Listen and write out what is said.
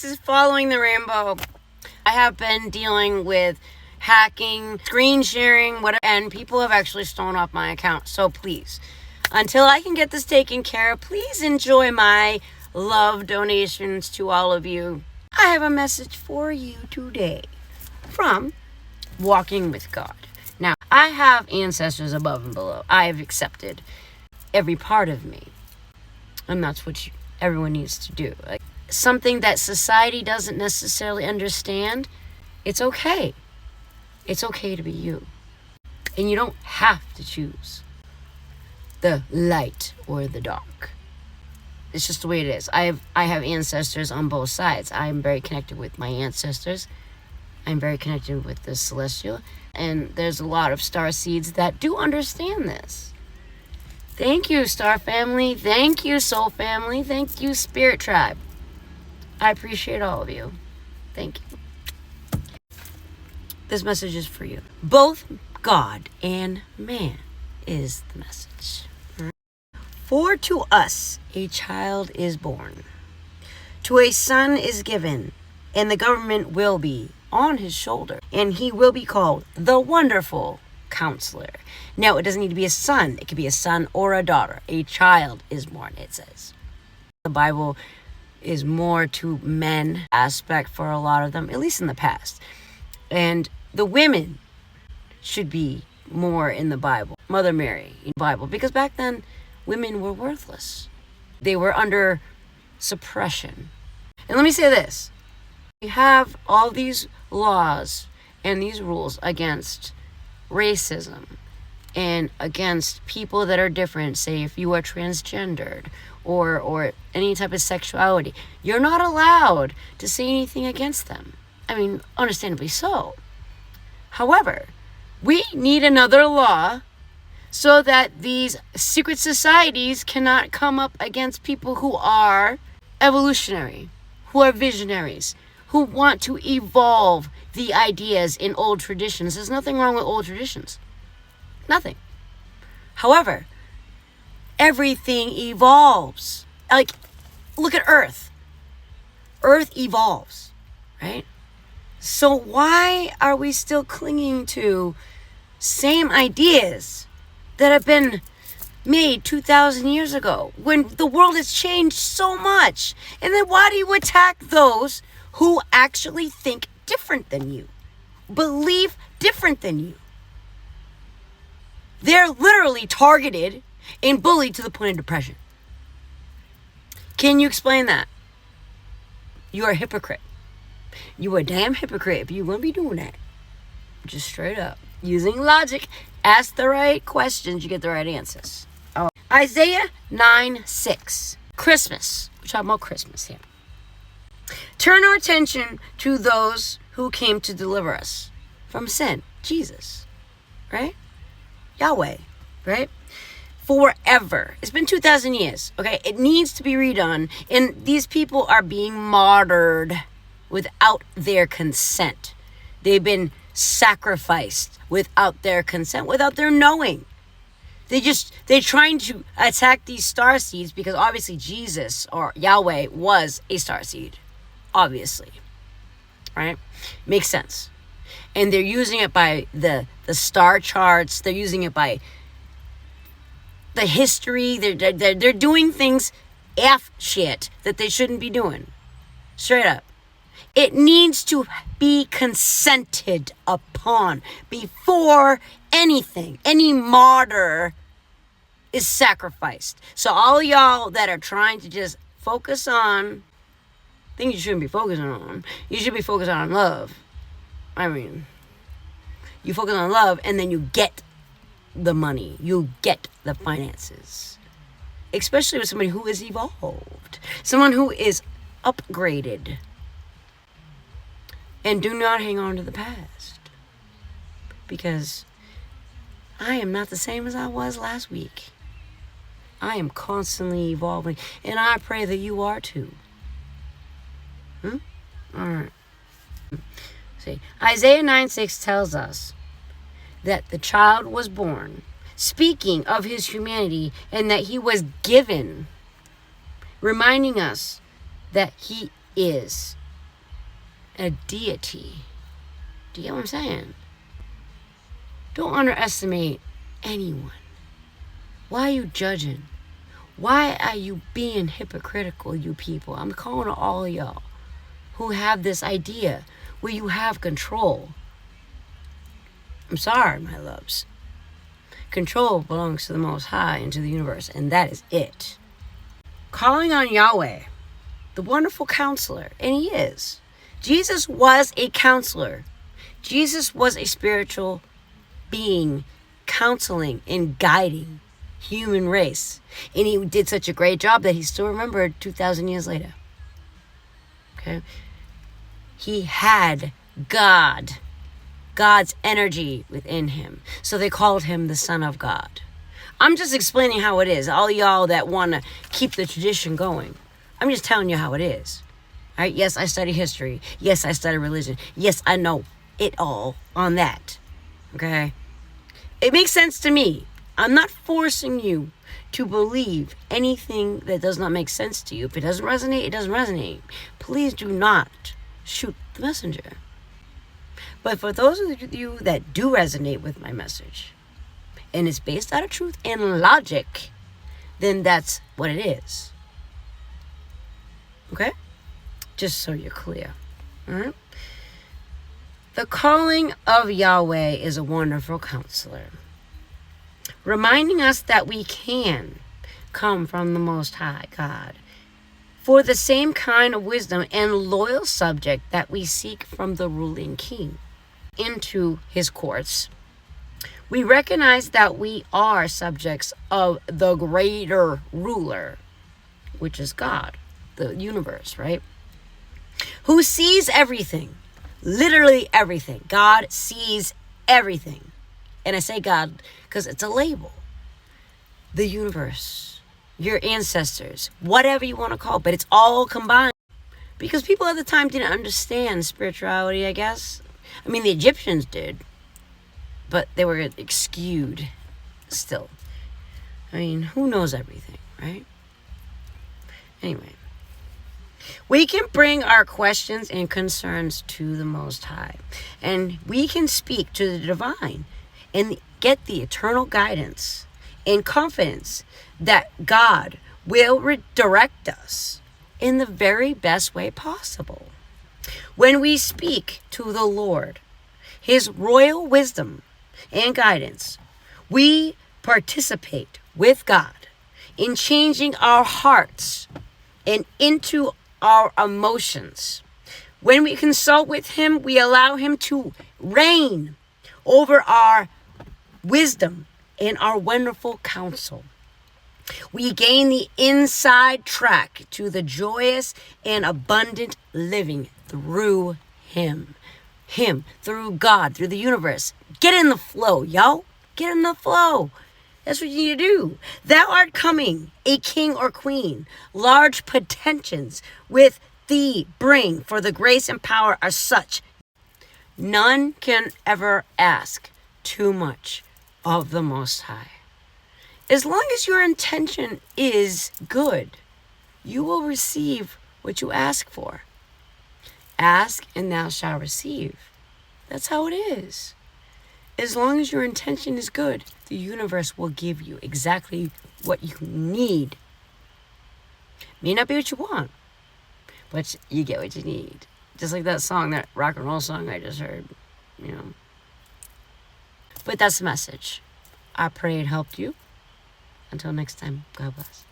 This is Following the Rainbow. I have been dealing with hacking, screen sharing, whatever, and people have actually stolen off my account. So please, until I can get this taken care of, please enjoy my love donations to all of you. I have a message for you today from Walking with God. Now, I have ancestors above and below. I have accepted every part of me, and that's what everyone needs to do. Like, something that society doesn't necessarily understand, it's okay. It's okay to be you. And you don't have to choose the light or the dark. It's just the way it is. I have ancestors on both sides. I'm very connected with my ancestors. I'm very connected with the celestial. And there's a lot of star seeds that do understand this. Thank you, Star Family. Thank you, Soul Family. Thank you, Spirit Tribe. I appreciate all of you. Thank you. This message is for you. Both God and man is the message. For to us a child is born, to a son is given, and the government will be on his shoulder, and he will be called the Wonderful Counselor. Now, it doesn't need to be a son. It could be a son or a daughter. A child is born, it says. The Bible is more to men aspect for a lot of them, at least in the past. And the women should be more in the Bible. Mother Mary in the Bible. Because back then, women were worthless. They were under suppression. And let me say this. We have all these laws and these rules against racism and against people that are different. Say if you are transgendered or any type of sexuality, you're not allowed to say anything against them. I mean, understandably so. However, we need another law so that these secret societies cannot come up against people who are evolutionary, who are visionaries, who want to evolve the ideas in old traditions. There's nothing wrong with old traditions. Nothing. However, everything evolves. Like, look at Earth. Earth evolves, right? So why are we still clinging to same ideas that have been made 2,000 years ago when the world has changed so much? And then why do you attack those who actually think different than you, believe different than you? They're literally targeted and bullied to the point of depression. Can you explain that? You're a hypocrite. You a damn hypocrite if you're going to be doing that. Just straight up. Using logic, ask the right questions, you get the right answers. Oh. Isaiah 9:6. Christmas. We're talking about Christmas here. Turn our attention to those who came to deliver us from sin. Jesus. Right? Yahweh. Right? Forever. It's been 2,000 years. Okay? It needs to be redone. And these people are being martyred without their consent. They've been sacrificed without their consent, without their knowing. They're trying to attack these star seeds because obviously Jesus or Yahweh was a star seed. Obviously. Right? Makes sense. And they're using it by the star charts. They're using it by the history. They're doing things F shit that they shouldn't be doing. Straight up. It needs to be consented upon before anything, any martyr is sacrificed. So all y'all that are trying to just focus on things you shouldn't be focusing on, you should be focusing on love. I mean, you focus on love and then you get the money, you get the finances. Especially with somebody who is evolved, someone who is upgraded. And do not hang on to the past. Because I am not the same as I was last week. I am constantly evolving. And I pray that you are too. Alright. See, Isaiah 9:6 tells us that the child was born, speaking of his humanity, and that he was given, reminding us that he is a deity. Do you get what I'm saying? Don't underestimate anyone. Why are you judging? Why are you being hypocritical, you people? I'm calling to all of y'all who have this idea where you have control. I'm sorry, my loves. Control belongs to the Most High and to the universe, and that is it. Calling on Yahweh, the wonderful counselor, and he is. Jesus was a counselor. Jesus was a spiritual being, counseling and guiding human race. And he did such a great job that he's still remembered 2,000 years later. Okay? He had God's energy within him. So they called him the Son of God. I'm just explaining how it is. All y'all that want to keep the tradition going, I'm just telling you how it is. All right? Yes, I study history. Yes, I study religion. Yes, I know it all on that. Okay? It makes sense to me. I'm not forcing you to believe anything that does not make sense to you. If it doesn't resonate, it doesn't resonate. Please do not shoot the messenger. But for those of you that do resonate with my message, and it's based out of truth and logic, then that's what it is. Okay? Just so you're clear. All right? The calling of Yahweh is a wonderful counselor, reminding us that we can come from the Most High God for the same kind of wisdom and loyal subject that we seek from the ruling king into his courts. We recognize that we are subjects of the greater ruler, which is God, the universe, right? Who sees everything, literally everything. God sees everything. And I say God because it's a label. The universe, your ancestors, whatever you want to call it, but it's all combined. Because people at the time didn't understand spirituality, I guess. I mean, the Egyptians did, but they were skewed still. I mean, who knows everything, right? Anyway, we can bring our questions and concerns to the Most High, and we can speak to the divine and get the eternal guidance and confidence that God will redirect us in the very best way possible. When we speak to the Lord, his royal wisdom and guidance, we participate with God in changing our hearts and into our emotions. When we consult with him, we allow him to reign over our wisdom and our wonderful counsel. We gain the inside track to the joyous and abundant living through him. Through God, through the universe. Get in the flow, yo. Get in the flow. That's what you need to do. Thou art coming, a king or queen. Large pretensions with thee bring, for the grace and power are such. None can ever ask too much of the Most High. As long as your intention is good, you will receive what you ask for. Ask and thou shalt receive. That's how it is. As long as your intention is good, the universe will give you exactly what you need. May not be what you want, but you get what you need. Just like that song, that rock and roll song I just heard, you know. But that's the message. I pray it helped you. Until next time, God bless.